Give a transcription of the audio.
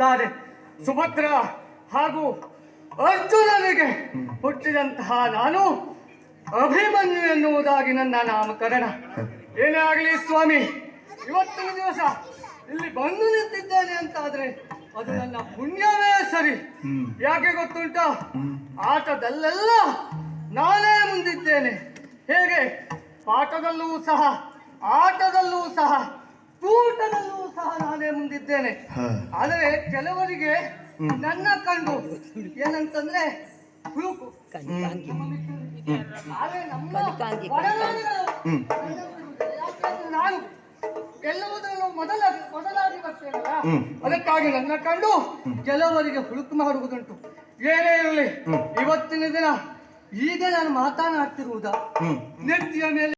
ಎನಿಸುತ್ತಾರೆ. ಸುಭದ್ರ ಹಾಗೂ ಅರ್ಜುನನಿಗೆ ಹುಟ್ಟಿದಂತಹ ನಾನು ಅಭಿಮನ್ಯು ಎನ್ನುವುದಾಗಿ ನನ್ನ ನಾಮಕರಣ. ಏನೇ ಆಗಲಿ ಸ್ವಾಮಿ, ಇವತ್ತಿನ ದಿವಸ ಇಲ್ಲಿ ಬಂದು ನಿಂತಿದ್ದೇನೆ ಅಂತಾದ್ರೆ ಅದು ನನ್ನ ಪುಣ್ಯವೇ ಸರಿ. ಯಾಕೆ ಗೊತ್ತುಂಟ, ಆಟದಲ್ಲೆಲ್ಲ ನಾನೇ ಮುಂದಿದ್ದೇನೆ. ಹೇಗೆ ಪಾಠದಲ್ಲೂ ಸಹ, ಆಟದಲ್ಲೂ ಸಹ, ತೂಟದಲ್ಲೂ ಸಹ ನಾನೇ ಮುಂದಿದ್ದೇನೆ. ಆದರೆ ಕೆಲವರಿಗೆ ನನ್ನ ಕಂಡು ಏನಂತಂದ್ರೆ ಹುಳುಕು. ನಾನು ಎಲ್ಲವುದನ್ನು ಮೊದಲಾಗಿ ಬರ್ತೇನಲ್ಲ, ಅದಕ್ಕಾಗಿ ನನ್ನ ಕಂಡು ಕೆಲವರಿಗೆ ಹುಳುಕು ಮಾಡುವುದುಂಟು. ಏನೇ ಇರಲಿ, ಇವತ್ತಿನ ದಿನ ಈಗ ನಾನು ಮಾತನಾಡ್ತಿರುವುದ ನೆತ್ತಿಯ ಮೇಲೆ